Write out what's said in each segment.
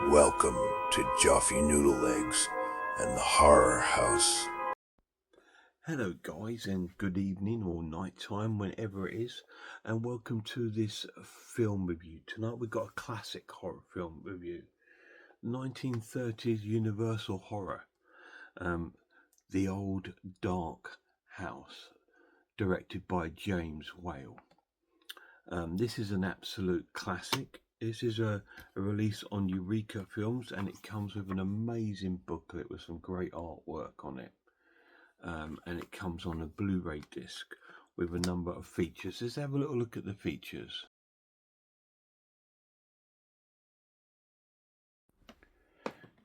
Welcome to Joffy Noodle Legs and the Horror House. Hello, guys, and good evening or night time, whenever it is, and welcome to this film review. Tonight we've got a classic horror film review, 1930s Universal horror, The Old Dark House, directed by James Whale. This is an absolute classic. This is a release on Eureka Films, and it comes with an amazing booklet with some great artwork on it. And it comes on a Blu-ray disc with a number of features. Let's have a little look at the features.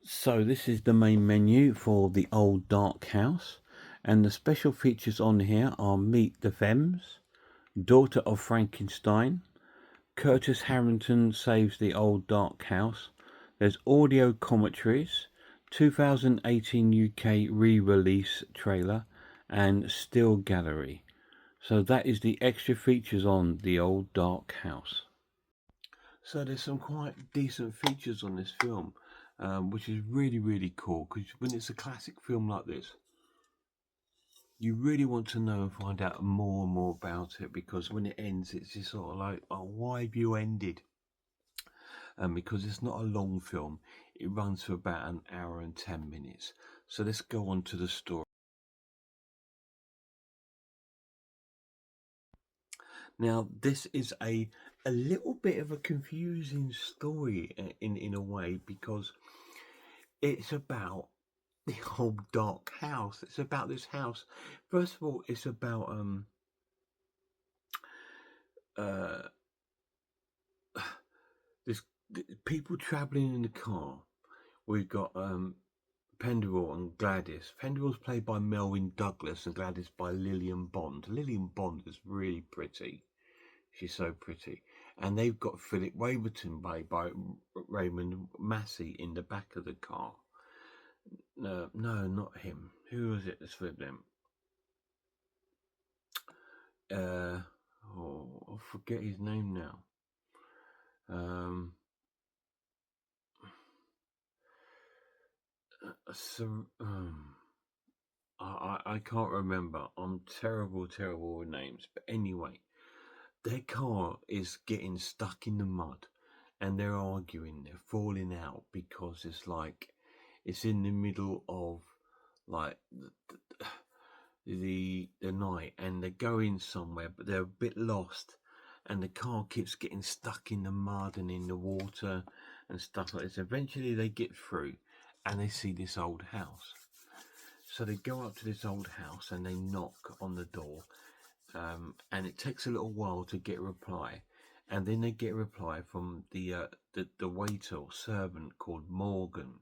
So this is the main menu for The Old Dark House, and the special features on here are Meet the Femmes, Daughter of Frankenstein, Curtis Harrington Saves the Old Dark House. There's audio commentaries, 2018 UK re-release trailer, and still gallery. So that is the extra features on The Old Dark House. So there's some quite decent features on this film, which is really cool, because when it's a classic film like this, you really want to know and find out more and more about it, because when it ends, it's just sort of like, oh, why have you ended? Because it's not a long film, it runs for about an hour and 10 minutes. So let's go on to the story. Now, this is a little bit of a confusing story in a way, because it's about the old dark house. It's about this house. First of all, it's about uh this people traveling in the car. We've got Penderell and Gladys. Penderell's played by Melvyn Douglas and Gladys by Lillian Bond. Lillian Bond is really pretty. She's so pretty. And they've got Philip Waverton played by Raymond Massey in the back of the car. No, not him. Who was it that's with them? I forget his name now. So, I can't remember. I'm terrible with names. But anyway, their car is getting stuck in the mud, and they're arguing. They're falling out because it's in the middle of like the night, and they're going somewhere, but they're a bit lost, and the car keeps getting stuck in the mud and in the water and stuff like this. Eventually, they get through, and they see this old house. So they go up to this old house and they knock on the door, and it takes a little while to get a reply, and then they get a reply from the waiter or servant called Morgan,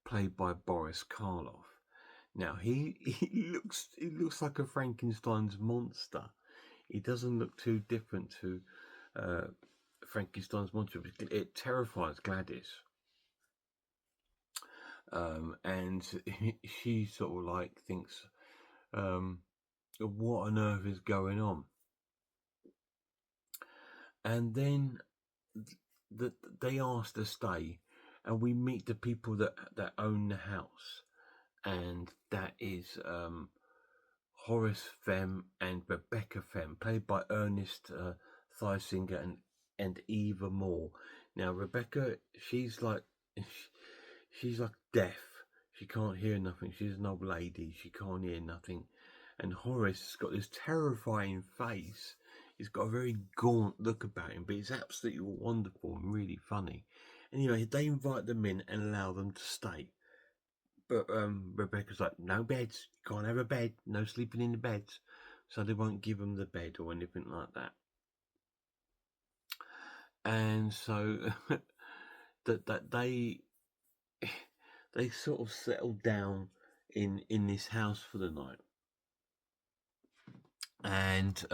played by Boris Karloff. Now he looks like a Frankenstein's monster. He doesn't look too different to Frankenstein's monster. It terrifies Gladys, and she sort of like thinks, what on earth is going on? And then they ask to stay, and we meet the people that own the house, and that is Horace Fem and Rebecca Fem, played by Ernest Thesiger and Eva Moore. Now Rebecca, she's like deaf. She can't hear nothing. She's an old lady. She can't hear nothing. And Horace has got this terrifying face. He's got a very gaunt look about him, but he's absolutely wonderful and really funny. Anyway, they invite them in and allow them to stay. But Rebecca's like, no beds. You can't have a bed. No sleeping in the beds. So they won't give them the bed or anything like that. And so that they sort of settled down in this house for the night, and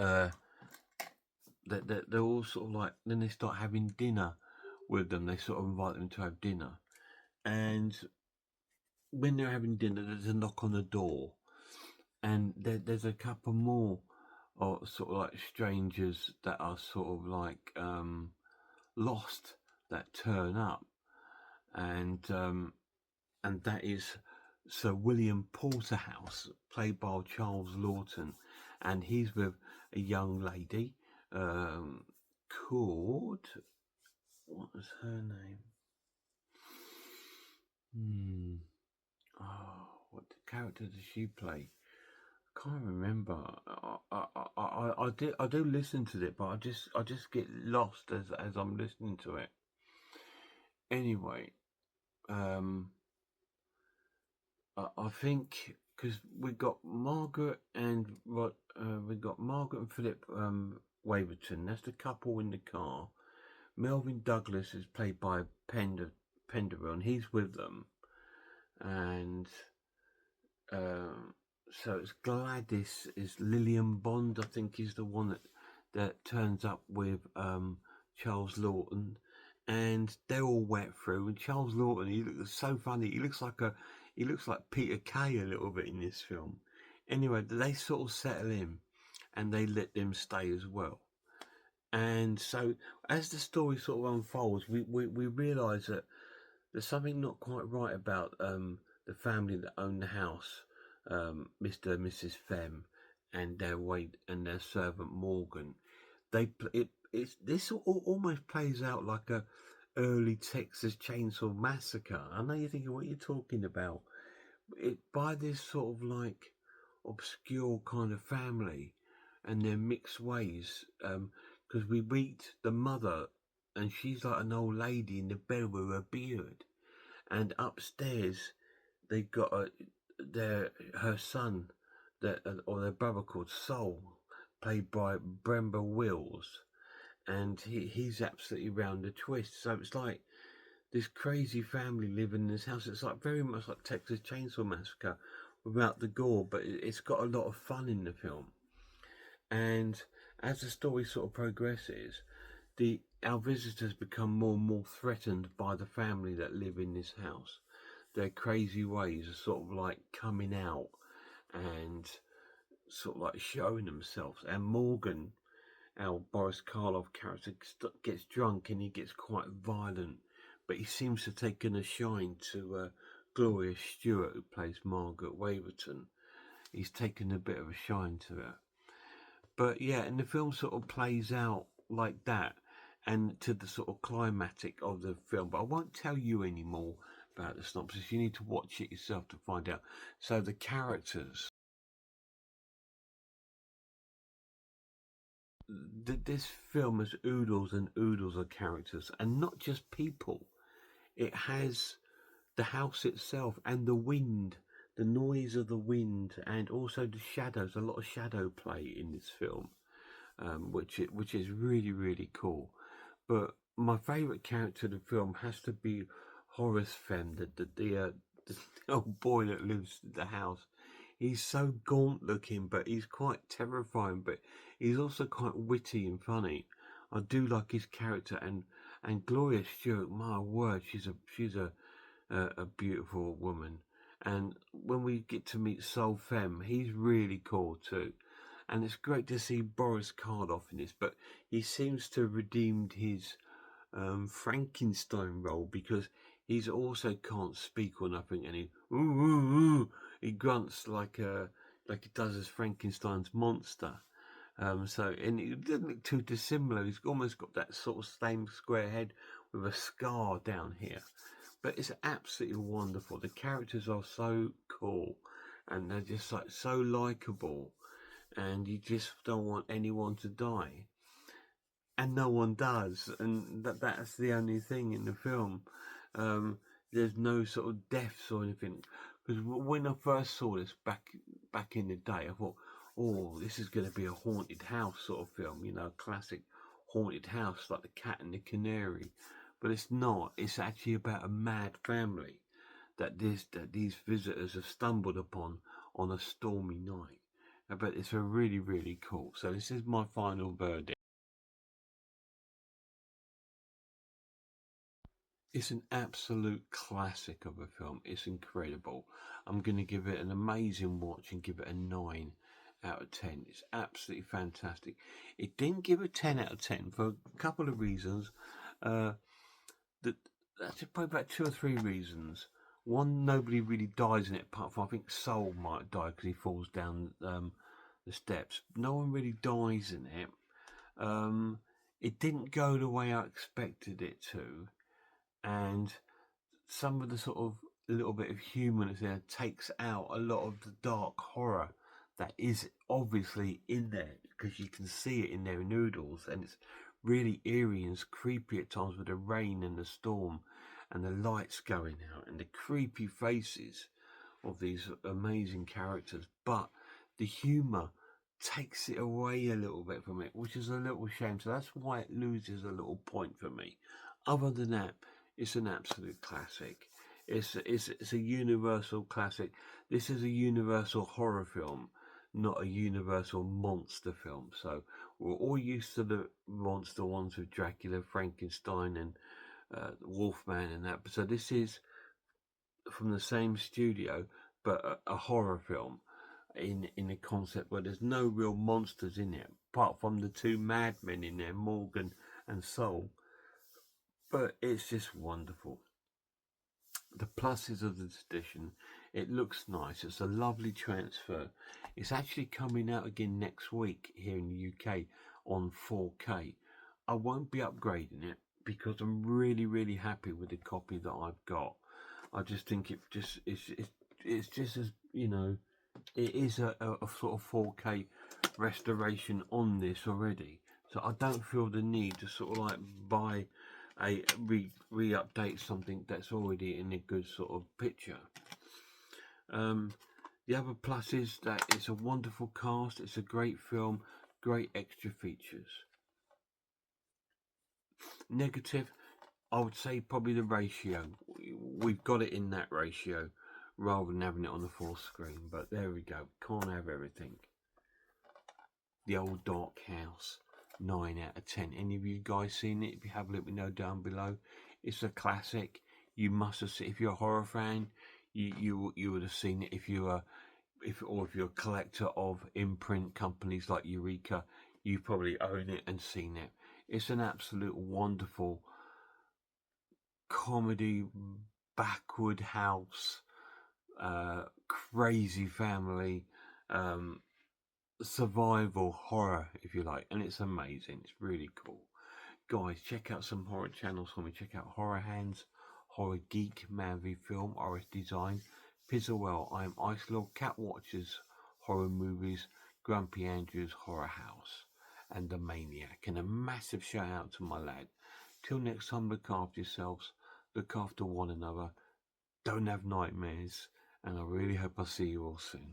they're all sort of like, then they start having dinner with them. They sort of invite them to have dinner, and when they're having dinner, there's a knock on the door, and there's a couple more or sort of like strangers that are sort of like lost, that turn up, and that is Sir William Porterhouse, played by Charles Lawton, and he's with a young lady called, what was her name? Oh, what character does she play? I can't remember. I do listen to it, but I just get lost as I'm listening to it. Anyway, I think because we got Margaret and Philip Waverton. That's the couple in the car. Melvyn Douglas is played by Penderell, and he's with them. And so it's Gladys is Lillian Bond, I think, is the one that turns up with Charles Lawton, and they're all wet through. And Charles Lawton, he looks so funny. He looks like Peter Kay a little bit in this film. Anyway, they sort of settle in, and they let them stay as well. And so, as the story sort of unfolds, we realise that there's something not quite right about the family that own the house, Mr. and Mrs. Fem, and their their servant Morgan. This almost plays out like a early Texas Chainsaw Massacre. I know you're thinking, what you're talking about. By this sort of like obscure kind of family and their mixed ways, because we meet the mother, and she's like an old lady in the bed with her beard, and upstairs they've got her son, or their brother, called Sol, played by Brember Wills, and he's absolutely round the twist. So it's like this crazy family living in this house. It's like very much like Texas Chainsaw Massacre without the gore, but it's got a lot of fun in the film. And as the story sort of progresses, our visitors become more and more threatened by the family that live in this house. Their crazy ways are sort of like coming out and sort of like showing themselves. And Morgan, our Boris Karloff character, gets drunk and he gets quite violent, but he seems to have taken a shine to Gloria Stewart, who plays Margaret Waverton. He's taken a bit of a shine to her. But yeah, and the film sort of plays out like that, and to the sort of climatic of the film. But I won't tell you any more about the synopsis. You need to watch it yourself to find out. So the characters. This film has oodles and oodles of characters, and not just people. It has the house itself and the wind, the noise of the wind, and also the shadows. A lot of shadow play in this film, which is really, really cool. But my favourite character in the film has to be Horace Fem, the old boy that lives in the house. He's so gaunt looking, but he's quite terrifying. But he's also quite witty and funny. I do like his character, and Gloria Stewart. My word, she's a beautiful woman. And when we get to meet Sol Fem, he's really cool too. And it's great to see Boris Karloff in this, but he seems to have redeemed his Frankenstein role, because he's also can't speak or nothing, and he grunts like he does as Frankenstein's monster. So, and it doesn't look too dissimilar. He's almost got that sort of same square head with a scar down here. But it's absolutely wonderful. The characters are so cool, and they're just like so likable, and you just don't want anyone to die, and no one does, and that's the only thing in the film. There's no sort of deaths or anything, because when I first saw this back in the day, I thought, oh, this is going to be a haunted house sort of film, classic haunted house like The Cat and the Canary. But it's not. It's actually about a mad family that these visitors have stumbled upon on a stormy night. But it's a really, really cool. So this is my final verdict. It's an absolute classic of a film. It's incredible. I'm going to give it an amazing watch and give it a 9 out of 10. It's absolutely fantastic. It didn't give a 10 out of 10 for a couple of reasons. That's probably about 2 or 3 reasons. One, nobody really dies in it, apart from I think Soul might die because he falls down the steps. No one really dies in it. It didn't go the way I expected it to, and some of the sort of little bit of humour there takes out a lot of the dark horror that is obviously in there, because you can see it in their noodles, and it's really eerie and creepy at times with the rain and the storm and the lights going out and the creepy faces of these amazing characters. But the humour takes it away a little bit from it, which is a little shame. So that's why it loses a little point for me. Other than that, it's an absolute classic. It's a universal classic. This is a universal horror film, not a universal monster film. So we're all used to the monster ones with Dracula, Frankenstein, and Wolfman, and that. So this is from the same studio, but a horror film in a concept where there's no real monsters in it, apart from the two madmen in there, Morgan and Soul. But it's just wonderful. The pluses of this edition, it looks nice. It's a lovely transfer. It's actually coming out again next week here in the UK on 4K. I won't be upgrading it because I'm really happy with the copy that I've got. I just think it's just as, you know, it is a sort of 4K restoration on this already. So I don't feel the need to sort of like buy a re-update something that's already in a good sort of picture. The other plus is that it's a wonderful cast, it's a great film, great extra features. Negative, I would say probably the ratio. We've got it in that ratio rather than having it on the full screen, but there we go. Can't have everything. The Old Dark House, 9 out of 10. Any of you guys seen it? If you have, let me know down below. It's a classic. You must have seen. If you're a horror fan, you would have seen it. If you're a collector of imprint companies like Eureka, you probably own it and seen it. It's an absolute wonderful comedy, backward house, crazy family, survival horror, if you like, and it's amazing. It's really cool. Guys, check out some horror channels for me. Check out Horror Hands, Horror Geek, Man v Film, RS Design, Pizzlewell, I Am Icelord, Cat Watchers, Horror Movies, Grumpy Andrews, Horror House, and The Maniac. And a massive shout out to my lad. Till next time, look after yourselves, look after one another, don't have nightmares, and I really hope I see you all soon.